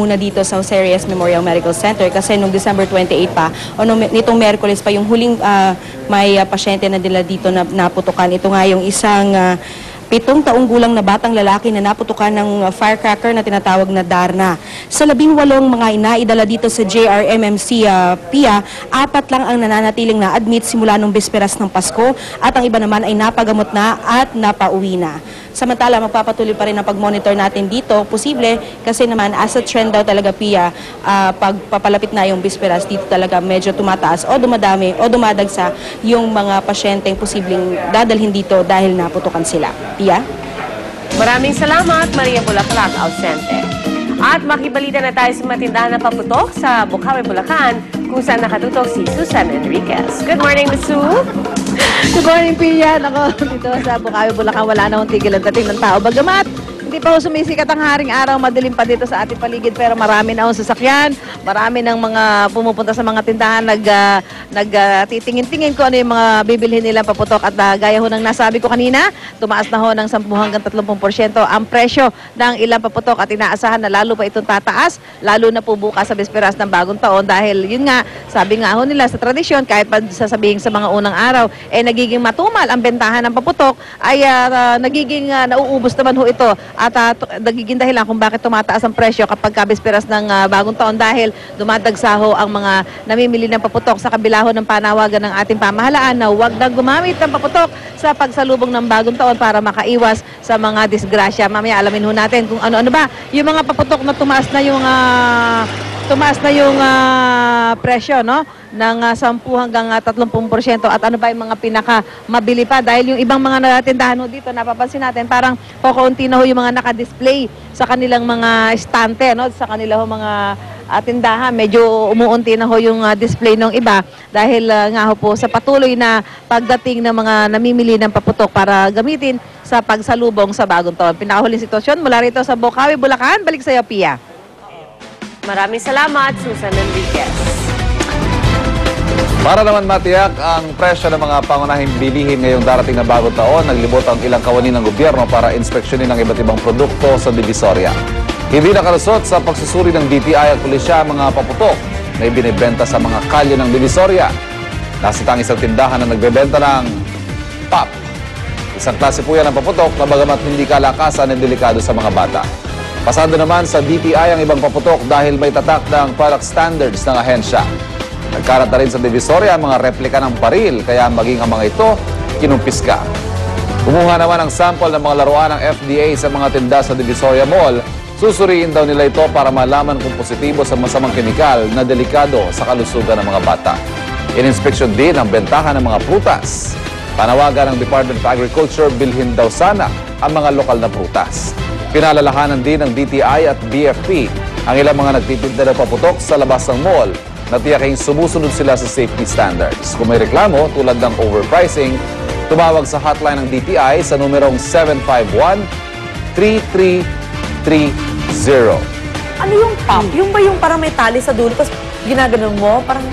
Muna dito sa Jose Reyes Memorial Medical Center kasi nung December 28 pa o nitong Miyerkules pa yung huling may pasyente na nila dito na naputukan. Ito nga yung isang 7 taong gulang na batang lalaki na naputukan ng firecracker na tinatawag na Darna. Sa 18 mga inaidala dito sa JRMMC PIA, 4 lang ang nananatiling na-admit simula nung bisperas ng Pasko at ang iba naman ay napagamot na at napauwi na. Samantala, magpapatuloy pa rin ang pag-monitor natin dito. Posible kasi naman as a trend daw talaga PIA, pagpapalapit na yung bisperas dito talaga medyo tumataas o dumadami o dumadagsa yung mga pasyenteng posibleng dadalhin dito dahil naputukan sila. PIA? Maraming salamat, Maria Bulaklak, Ausente. At makibalita na tayo sa matindahan na paputok sa Bukawi, Bulacan, kung saan nakatutok si Susan Enriquez. Good morning, Ms. Sue. Good morning, Pia. Ako dito sa Bukawi, Bulacan, wala na akong tigil ang dating ng tao. Bagamat, hindi pa ho sumisikat ang haring araw, madilim pa dito sa ating paligid, pero marami na akong sasakyan, marami ng mga pumupunta sa mga tindahan, nagtitingin-tingin ko ano yung mga bibilhin nilang paputok at gaya ho ng nasabi ko kanina, tumaas na ho ng 10 hanggang 30% ang presyo ng ilang paputok at inaasahan na lalo pa itong tataas, lalo na po bukas sa bisperas ng bagong taon dahil yun nga, sabi nga ho nila sa tradisyon, kahit pa sasabihin sa mga unang araw, nagiging matumal ang bentahan ng paputok, ay nagiging nauubos naman ho ito. At nagiging dahilan kung bakit tumataas ang presyo kapag kabisperas ng bagong taon dahil dumadagsaho ang mga namimili ng paputok sa kabila ho ng panawagan ng ating pamahalaan na huwag nang gumamit ng paputok sa pagsalubong ng bagong taon para makaiwas sa mga disgrasya. Mamaya alamin ho natin kung ano-ano ba yung mga paputok na tumaas na yung presyo, no? Ng 10 hanggang 30% at ano ba yung mga pinaka-mabili pa dahil yung ibang mga tindahan ho dito, napapansin natin parang kakaunti na ho yung mga naka-display sa kanilang mga estante, no? Sa kanilang mga tindahan, medyo umuunti na ho yung display ng iba dahil nga ho po sa patuloy na pagdating ng mga namimili ng paputok para gamitin sa pagsalubong sa bagong taon. Pinakahuling sitwasyon mula rito sa Bukawi, Bulacan. Balik sa iyo, Pia. Maraming salamat, Susan Enriquez. Para naman matiyak ang presyo ng mga pangunahing bilihin ngayong darating na bagong taon, naglibot ang ilang kawani ng gobyerno para inspeksyonin ang iba't ibang produkto sa Divisoria. Hindi nakalusot sa pagsusuri ng DTI at pulisya ang mga paputok na ibinibenta sa mga kalye ng Divisoria. Nasitang isang tindahan na nagbebenta ng pop. Isang klase po yan ng paputok na bagamat hindi kalakasan at delikado sa mga bata. Pasado naman sa DTI ang ibang paputok dahil may tatak ng product standards ng ahensya. Nagkarat na rin sa Divisoria ang mga replika ng baril, kaya maging ang mga ito kinumpiska. Kumuha naman ang sample ng mga laruan ng FDA sa mga tinda sa Divisoria Mall. Susuriin daw nila ito para malaman kung positibo sa masamang kemikal na delikado sa kalusugan ng mga bata. Ininspeksyon din ang bentahan ng mga prutas. Panawagan ng Department of Agriculture, bilhin daw sana ang mga lokal na prutas. Pinalalahanan din ng DTI at BFP ang ilang mga nagtitinda ng paputok sa labas ng mall na tiyaking sumusunod sila sa safety standards. Kung may reklamo tulad ng overpricing, tumawag sa hotline ng DTI sa numerong 751-3330. Ano yung pop? Yung ba yung parang may tali sa dulo, tapos ginaganon mo? Parang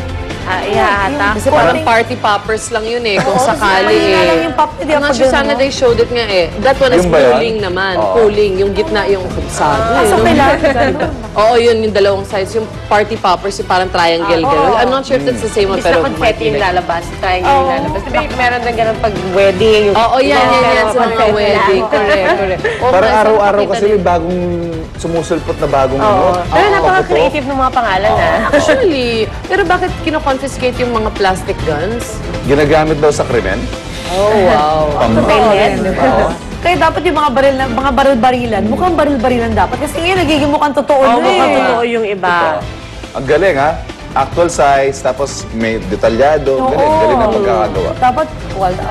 Ihahatak. Kasi parang party poppers lang yun eh, kung sakali eh. yung pop, hindi I'm not sure sana they showed it nga eh. That one is Yung ba yun? cooling naman. Cooling. Yung gitna, yung sabi. so kailangan. Oo, yun yung dalawang sides. Yung party poppers, yung parang triangle. Gano'n. I'm not sure if that's the same one, Imbis pero na confetti yung lalabas, triangle yung lalabas. Diba meron din ganun pag wedding. Oo, yan sa mga wedding. Correct. Parang araw-araw kasi may bagong sumusulpot na bagong Pero napaka-creative ng mga pangalan Actually, pero bakit kino-confiscate yung mga plastic guns? Ginagamit daw sa krimen? Oh, wow. Kaya dapat yung mga baril-barilan, mukhang baril-barilan dapat. Kasi ngayon nagiging mukhang totoo na mukhang totoo yung iba. Ang galing ha? Actual size, tapos may detalyado. Galing na pagkakagawa. Dapat,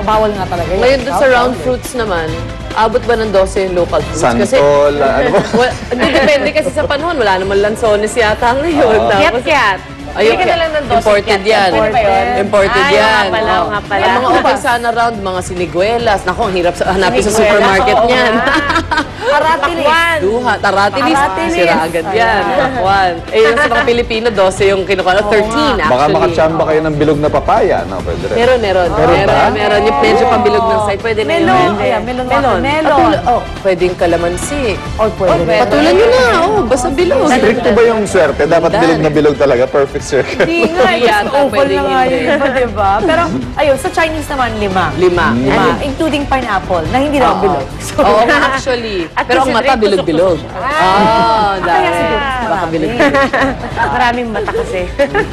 bawal nga talaga yun. Ngayon doon sa round fruits naman, abot ba ng 12 yung local fruits? Santol, ano ba? Hindi, depende kasi sa panahon. Wala naman lansones yata ngayon. Kiyat-kiyat. Ayun, Bigyan na lang ng dosis imported yan. yan. Pwede ba yun? Imported Ay, yan. nga pala, nga pala. Ang mga okay sana round, mga siniguelas. Naku, ang hirap hanapin sa Siniguelas, supermarket oo niyan. Aratilis. Duha, taratilis. Aratilis. Sira agad yan. Pakwan. Eh, yung sa mga Pilipino, 12 yung kinukuha. 13 actually. Baka makachamba kayo ng bilog na papaya. No, pwede rin. Meron. ba? Meron. Yung medyo pabilog ng side. Pwede na yun. Melon. Ayan, melon. Oh, pwedeng kalamansi. Or pwede. Patulan nyo na. Oh, basta bilog. Stricto ba yung swerte? Dapat bilog na bilog talaga. Perfect circle. Hindi nga, Hindi yata oval pwedeng na nga hindi. yun, diba? Pero, ayun, sa Chinese naman, 5. 5. Including pineapple, na hindi daw bilog. So, Oo, actually. At Pero ang mata, considerate, bilog-bilog. kaya siguro, Baka marami. bilog-bilog. Maraming mata kasi.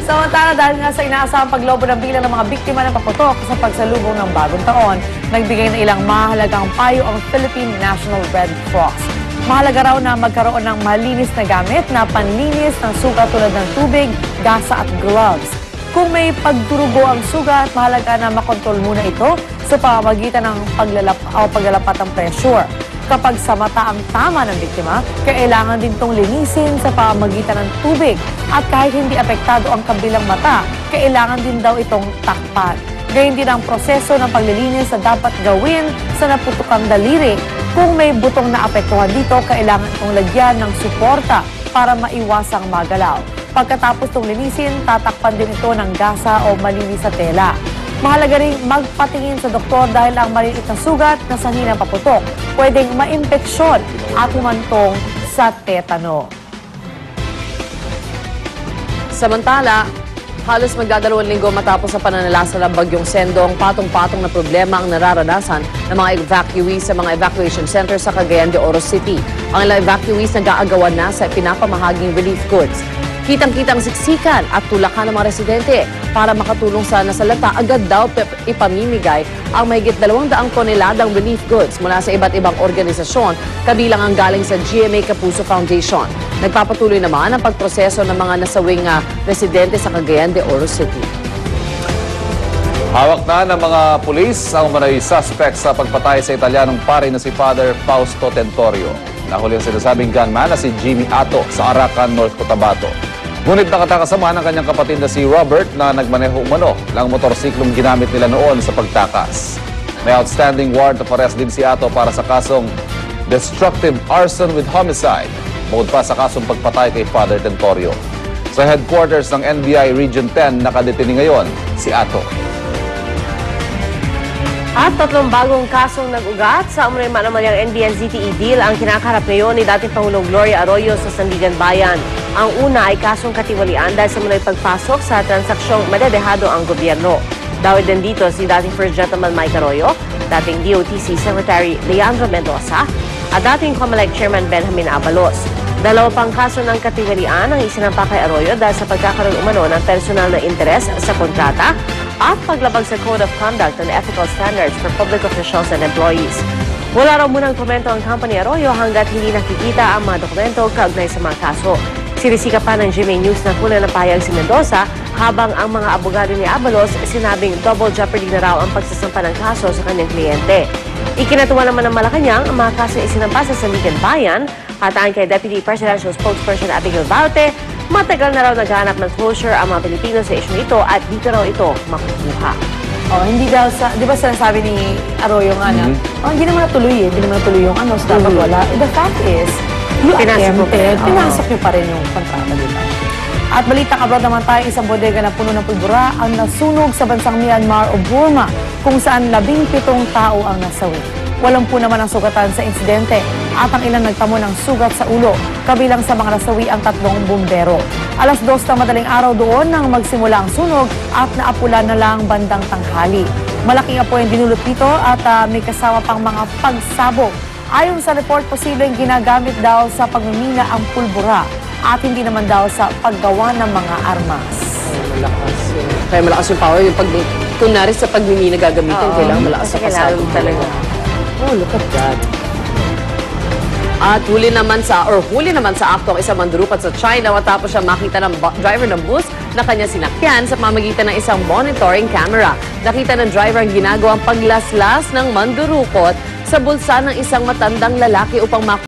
Samantala, dahil nga sa inaasahang paglobo ng bilang ng mga biktima ng paputok sa pagsalubong ng bagong taon, nagbigay na ilang mahalagang payo ang Philippine National Red Cross. Mahalaga raw na magkaroon ng malinis na gamit na panlinis ng sugat tulad ng tubig, gasa at gloves. Kung may pagdurugo ang sugat, mahalaga na makontrol muna ito sa pamamagitan ng paglalapat ng pressure. Kapag sa mata ang tama ng biktima, kailangan din itong linisin sa pamamagitan ng tubig. At kahit hindi apektado ang kabilang mata, kailangan din daw itong takpan. Gayun din ang proseso ng paglilinis na dapat gawin sa naputukang daliri. Kung may butong na apektuhan dito, kailangan itong lagyan ng suporta para maiwasang magalaw. Pagkatapos itong linisin, tatakpan din ito ng gasa o malinis sa tela. Mahalaga rin magpatingin sa doktor dahil ang maliit na sugat na sanhi ng paputok pwedeng maimpeksyon at humantong sa tetano. Samantala, halos magdadalawang linggo matapos sa pananalasa ng bagyong Sendong, patong-patong na problema ang nararanasan ng mga evacuees sa mga evacuation centers sa Cagayan de Oro City. Ang ilang evacuees nag-aagawan na sa pinapamahaging relief goods. Kitang-kitang siksikan at tulakan ng mga residente para makatulong sa nasalata. Agad daw ipamimigay ang mahigit 200 toneladang relief goods mula sa iba't ibang organisasyon, kabilang ang galing sa GMA Kapuso Foundation. Nagpapatuloy naman ang pagproseso ng mga nasawing residente sa Cagayan de Oro City. Hawak na ng mga pulis ang umanay suspect sa pagpatay sa Italianong pari na si Father Fausto Tentorio. Nahuli ang sinasabing gunman na si Jimmy Ato sa Arakan, North Cotabato. Ngunit nakatakasama ng kanyang kapatid na si Robert na nagmaneho umano ng motorsiklong ginamit nila noon sa pagtakas. May outstanding warrant of arrest din si Ato para sa kasong destructive arson with homicide, bukod pa sa kasong pagpatay kay Father Tentorio. Sa headquarters ng NBI Region 10, nakadetini ngayon si Ato. At 3 bagong kasong nag-ugat sa umano'y manamalyang NBN-ZTE deal ang kinakaharap ngayon ni dating Pangulong Gloria Arroyo sa Sandigan Bayan. Ang una ay kasong katiwalian dahil sa umano'y pagpasok sa transaksyong madedehado ang gobyerno. Dawid din dito si dating First Gentleman Mike Arroyo, dating DOTC Secretary Leandro Mendoza at dating COMELEC Chairman Benjamin Abalos. 2 pang kaso ng katiwalian ang isinampa kay Arroyo dahil sa pagkakaroon umano ng personal na interes sa kontrata at paglabag sa Code of Conduct and Ethical Standards for Public Officials and Employees. Wala raw munang komento ang company Arroyo hanggat hindi nakikita ang mga dokumento kaugnay sa mga kaso. Sinisika pa ng GMA News na kulang ng pahayag si Mendoza habang ang mga abogado ni Abalos sinabing double jeopardy na raw ang pagsasampa ng kaso sa kanyang kliyente. Ikinatuwa naman ng Malacanang ang mga kaso isinampa sa Sandigan Bayan at ayon kay Deputy Presidential Spokesperson Abigail Baute, matagal na raw naghahanap ng closure ang mga Pilipino sa issue ito at dito raw ito makukuha. Oh, hindi daw sa, di ba sinasabi ni Arroyo nga na, hindi naman natuloy hindi naman natuloy yung so dapat wala. The fact is, you attempted, pinasok niyo pa rin yung kontrata, di ba? At balitang abroad naman tayo, isang bodega na puno ng pulbura ang nasunog sa bansang Myanmar o Burma, kung saan 17 tao ang nasawi. Walang po naman ang sugatan sa insidente at ang ilan nagtamo ng sugat sa ulo, kabilang sa mga nasawi ang 3 bumbero. Alas 2 na madaling araw doon nang magsimula ang sunog at naapula na lang bandang tanghali. Malaking apoy ang dinulot dito at may kasama pang mga pagsabog. Ayon sa report, posibleng ginagamit daw sa pagmimina ang pulbura at hindi naman daw sa paggawa ng mga armas. Kaya malakas yung power. Yung kunwari sa pagmimina gagamitin, kailangan malakas sa pasado talaga. Oh, look at that. At huli naman sa akto ang isang mandurupat sa China matapos siya makita ng driver ng bus na kanya sinakyan sa pamamagitan ng isang monitoring camera. Nakita ng driver ang ginagawang paglaslas ng mandurukot sa bulsa ng isang matandang lalaki upang makuha